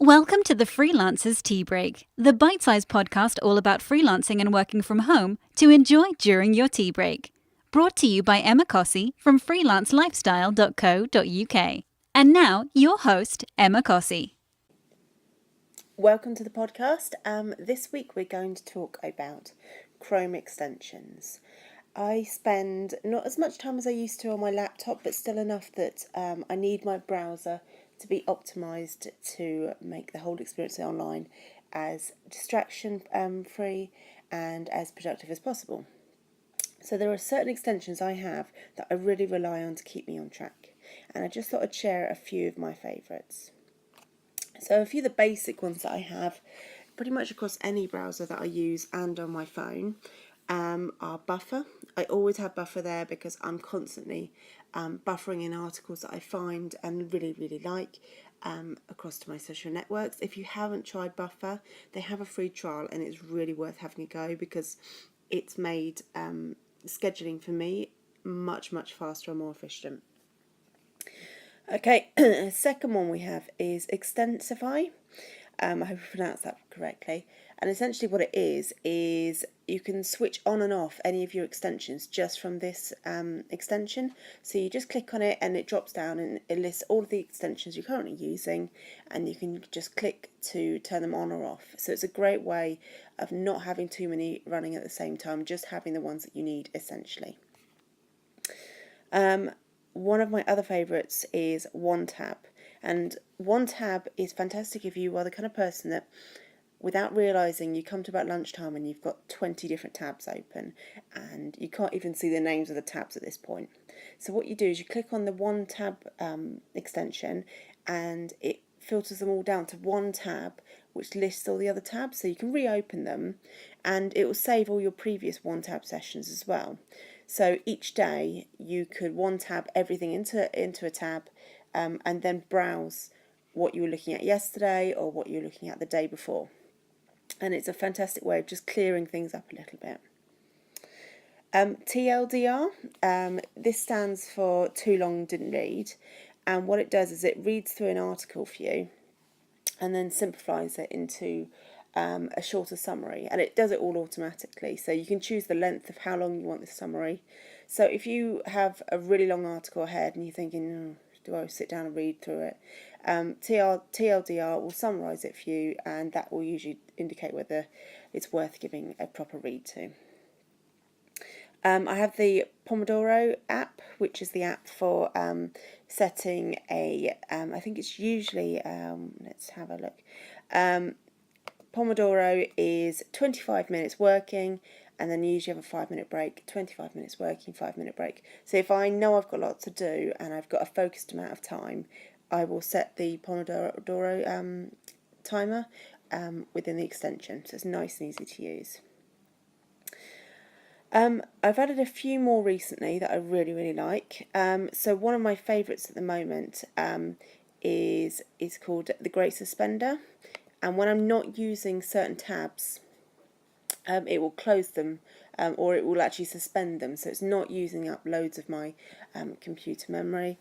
Welcome to the Freelancers Tea Break, the bite-sized podcast all about freelancing and working from home to enjoy during your tea break. Brought to you by Emma Cossey from freelancelifestyle.co.uk. And now, your host, Emma Cossey. Welcome to the podcast. This week we're going to talk about Chrome extensions. I spend not as much time as I used to on my laptop, but still enough that I need my browser to be optimized to make the whole experience online as distraction free and as productive as possible. So there are certain extensions I have that I really rely on to keep me on track, and I just thought I'd share a few of my favourites. So a few of the basic ones that I have pretty much across any browser that I use and on my phone are Buffer. I always have Buffer there because I'm constantly buffering in articles that I find and really like across to my social networks. If you haven't tried Buffer, they have a free trial and it's really worth having a go because it's made scheduling for me much faster and more efficient. Okay, second one we have is Extensify. I hope I pronounced that correctly. And essentially what it is you can switch on and off any of your extensions just from this extension. So you just click on it and it drops down and it lists all of the extensions you're currently using, and you can just click to turn them on or off. So it's a great way of not having too many running at the same time, just having the ones that you need essentially. One of my other favourites is OneTab. And OneTab is fantastic if you are the kind of person that, without realising, you come to about lunchtime and you've got 20 different tabs open and you can't even see the names of the tabs at this point. So what you do is you click on the OneTab extension and it filters them all down to one tab which lists all the other tabs, so you can reopen them and it will save all your previous OneTab sessions as well. So each day you could OneTab everything into a tab and then browse what you were looking at yesterday or what you were looking at the day before. And it's a fantastic way of just clearing things up a little bit. TLDR, this stands for Too Long Didn't Read. And what it does is it reads through an article for you and then simplifies it into a shorter summary, and it does it all automatically. So you can choose the length of how long you want this summary. So if you have a really long article ahead and you're thinking, do I sit down and read through it? TLDR will summarise it for you, and that will usually indicate whether it's worth giving a proper read to. I have the Pomodoro app, which is the app for setting a, I think it's usually, let's have a look. Pomodoro is 25 minutes working, and then you usually have a 5-minute break, 25 minutes working, 5-minute break. So if I know I've got lots to do and I've got a focused amount of time, I will set the Pomodoro timer within the extension, so it's nice and easy to use. I've added a few more recently that I really like. So one of my favourites at the moment is called the Great Suspender. And when I'm not using certain tabs, it will close them or it will actually suspend them. So it's not using up loads of my computer memory.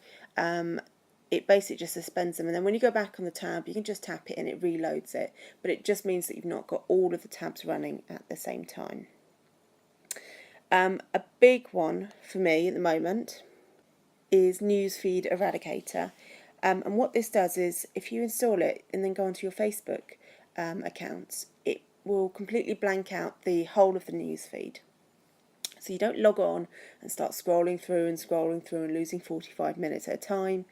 It basically just suspends them. And then when you go back on the tab, you can just tap it and it reloads it. But it just means that you've not got all of the tabs running at the same time. A big one for me at the moment is Newsfeed Eradicator. And what this does is, if you install it and then go onto your Facebook account, it will completely blank out the whole of the newsfeed. So you don't log on and start scrolling through and losing 45 minutes at a time.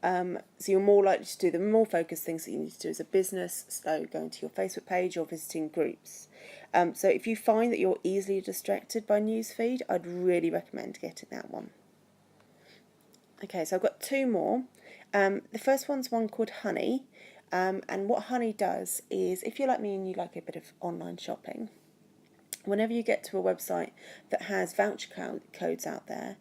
So you're more likely to do the more focused things that you need to do as a business, so going to your Facebook page or visiting groups. So if you find that you're easily distracted by newsfeed, I'd really recommend getting that one. Okay, so I've got two more. The first one's one called Honey, and what Honey does is, if you're like me and you like a bit of online shopping, whenever you get to a website that has voucher codes out there,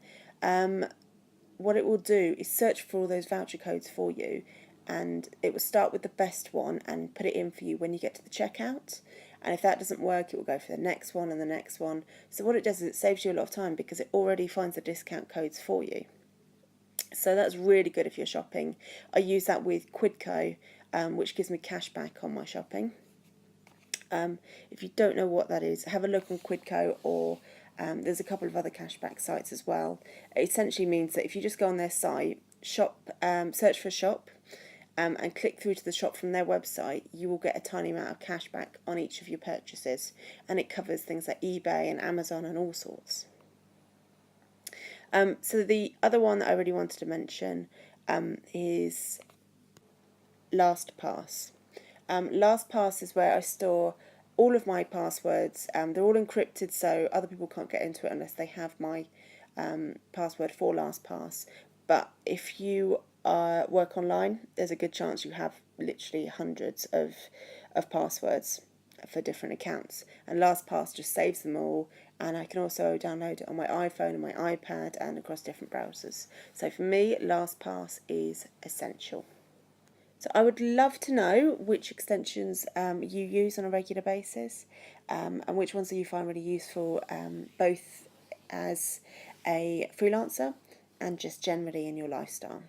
what it will do is search for all those voucher codes for you, and it will start with the best one and put it in for you when you get to the checkout. And if that doesn't work, it will go for the next one and the next one. So what it does is it saves you a lot of time because it already finds the discount codes for you. So that's really good if you're shopping. I use that with Quidco which gives me cash back on my shopping. If you don't know what that is, have a look on Quidco, or there's a couple of other cashback sites as well. It essentially means that if you just go on their site, search for shop, and click through to the shop from their website, you will get a tiny amount of cash back on each of your purchases, and it covers things like eBay and Amazon and all sorts. So the other one that I really wanted to mention is LastPass. LastPass is where I store all of my passwords. They're all encrypted, so other people can't get into it unless they have my password for LastPass. But if you work online, there's a good chance you have literally hundreds of passwords for different accounts, and LastPass just saves them all, and I can also download it on my iPhone and my iPad and across different browsers. So for me, LastPass is essential. So I would love to know which extensions you use on a regular basis, and which ones do you find really useful, both as a freelancer and just generally in your lifestyle.